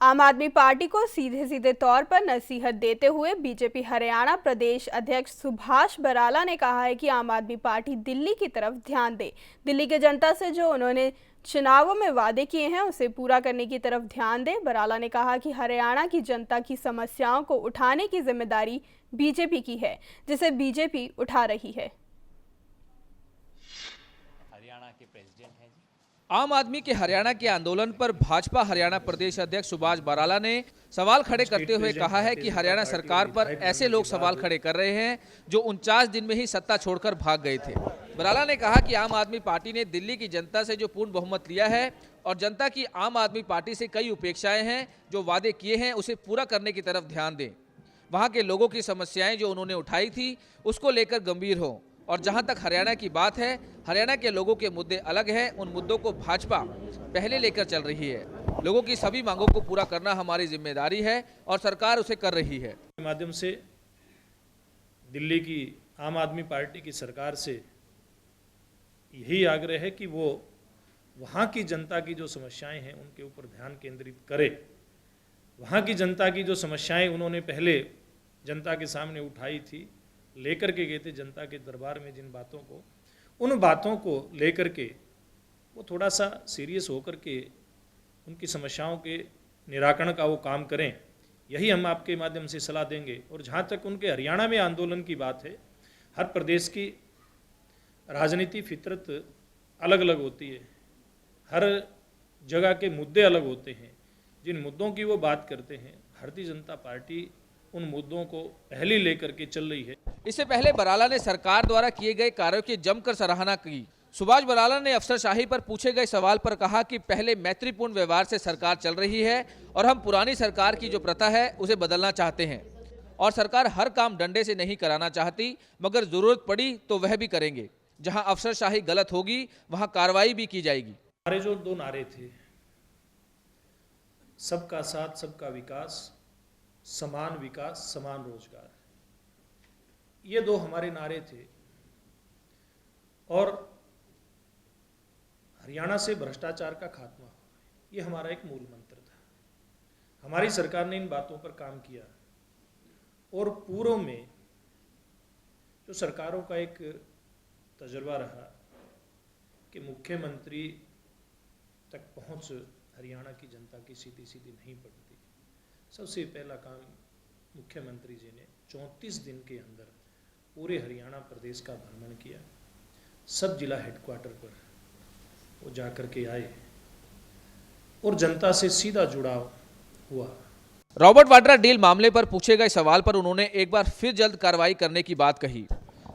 आम आदमी पार्टी को सीधे सीधे तौर पर नसीहत देते हुए बीजेपी हरियाणा प्रदेश अध्यक्ष सुभाष बराला ने कहा है कि आम आदमी पार्टी दिल्ली की तरफ ध्यान दे। दिल्ली की जनता से जो उन्होंने चुनावों में वादे किए हैं उसे पूरा करने की तरफ ध्यान दे। बराला ने कहा कि हरियाणा की जनता की समस्याओं को उठाने की जिम्मेदारी बीजेपी की है, जिसे बीजेपी उठा रही है। हरियाणा के प्रेसिडेंट हैं जी। आम आदमी के हरियाणा के आंदोलन पर भाजपा हरियाणा प्रदेश अध्यक्ष सुभाष बराला ने सवाल खड़े करते हुए कहा है कि हरियाणा सरकार पर ऐसे लोग सवाल खड़े कर रहे हैं जो 49 दिन में ही सत्ता छोड़कर भाग गए थे। बराला ने कहा कि आम आदमी पार्टी ने दिल्ली की जनता से जो पूर्ण बहुमत लिया है और जनता की आम आदमी पार्टी से कई उपेक्षाएं हैं, जो वादे किए हैं उसे पूरा करने की तरफ ध्यान दें। वहां के लोगों की समस्याएं जो उन्होंने उठाई थी उसको लेकर गंभीर हों। और जहां तक हरियाणा की बात है, हरियाणा के लोगों के मुद्दे अलग हैं, उन मुद्दों को भाजपा पहले लेकर चल रही है। लोगों की सभी मांगों को पूरा करना हमारी जिम्मेदारी है और सरकार उसे कर रही है। माध्यम से दिल्ली की आम आदमी पार्टी की सरकार से यही आग्रह है कि वो वहाँ की जनता की जो समस्याएं हैं उनके ऊपर ध्यान केंद्रित करे। वहाँ की जनता की जो समस्याएं उन्होंने पहले जनता के सामने उठाई थी, लेकर के गए थे जनता के दरबार में, जिन बातों को, उन बातों को लेकर के वो थोड़ा सा सीरियस होकर के उनकी समस्याओं के निराकरण का वो काम करें। यही हम आपके माध्यम से सलाह देंगे। और जहाँ तक उनके हरियाणा में आंदोलन की बात है, हर प्रदेश की राजनीति फितरत अलग अलग होती है, हर जगह के मुद्दे अलग होते हैं। जिन मुद्दों की वो बात करते हैं, भारतीय जनता पार्टी उन मुद्दों को पहले लेकर के चल रही है। इससे पहले बराला ने सरकार द्वारा किए गए कार्यों की जमकर सराहना की। सुभाष बराला ने अफसरशाही पर पूछे गए सवाल पर कहा कि पहले मैत्रीपूर्ण व्यवहार से सरकार चल रही है और हम पुरानी सरकार की जो प्रथा है उसे बदलना चाहते हैं। और सरकार हर काम डंडे से नहीं कराना चाहती, मगर जरूरत पड़ी तो वह भी करेंगे। जहां अफसरशाही गलत होगी वहां कार्रवाई भी की जाएगी। हमारे जो दो नारे थे, सबका साथ सबका विकास, समान विकास समान रोजगार, ये दो हमारे नारे थे। और हरियाणा से भ्रष्टाचार का खात्मा, ये हमारा एक मूल मंत्र था। हमारी सरकार ने इन बातों पर काम किया। और पूर्व में जो सरकारों का एक तजुर्बा रहा कि मुख्यमंत्री तक पहुंच हरियाणा की जनता की सीधी सीधी नहीं पड़ती। सबसे पहला काम मुख्यमंत्री जी ने 34 दिन के अंदर पूरे हरियाणा प्रदेश का भ्रमण किया। सब जिला हेडक्वार्टर पर वो जाकर के आए और जनता से सीधा जुड़ाव हुआ। रॉबर्ट वाड्रा डील मामले पर पूछे गए सवाल पर उन्होंने एक बार फिर जल्द कार्रवाई करने की बात कही।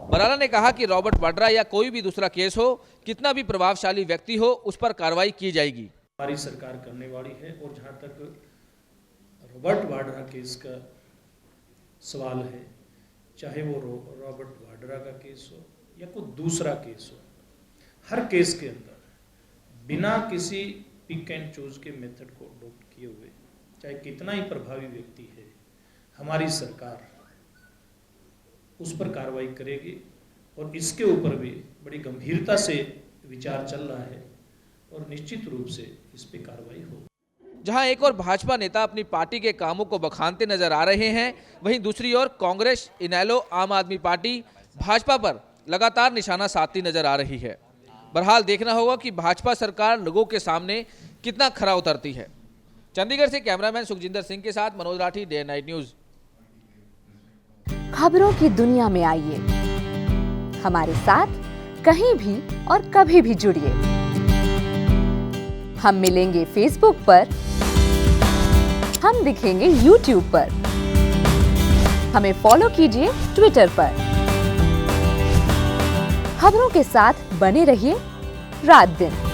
बराला ने कहा कि रॉबर्ट वाड्रा या कोई भी दूसरा केस हो, कितना भी प्रभावशाली व्यक्ति हो, उस पर कार्रवाई की जाएगी। हमारी सरकार करने वाली है। और जहाँ तक रॉबर्ट वाड्रा केस का सवाल है, चाहे वो रॉबर्ट वाड्रा का केस हो या कोई दूसरा केस हो, हर केस के अंदर बिना किसी पिक एंड चूज के मेथड को अडॉप्ट किए हुए, चाहे कितना ही प्रभावी व्यक्ति है, हमारी सरकार उस पर कार्रवाई करेगी। और इसके ऊपर भी बड़ी गंभीरता से विचार चल रहा है और निश्चित रूप से इस पर कार्रवाई होगी। जहां एक और भाजपा नेता अपनी पार्टी के कामों को बखानते नजर आ रहे हैं, वहीं दूसरी ओर कांग्रेस, इनेलो, आम आदमी पार्टी भाजपा पर लगातार निशाना साधती नजर आ रही है। बहरहाल देखना होगा कि भाजपा सरकार लोगों के सामने कितना खरा उतरती है। चंडीगढ़ से कैमरामैन सुखजिंदर सिंह के साथ Manoj Rathi, day night news. खबरों की दुनिया में आइए, हमारे साथ कहीं भी और कभी भी जुड़िए। हम मिलेंगे फेसबुक पर, हम दिखेंगे यूट्यूब पर, हमें फॉलो कीजिए ट्विटर पर। खबरों के साथ बने रहिए रात दिन।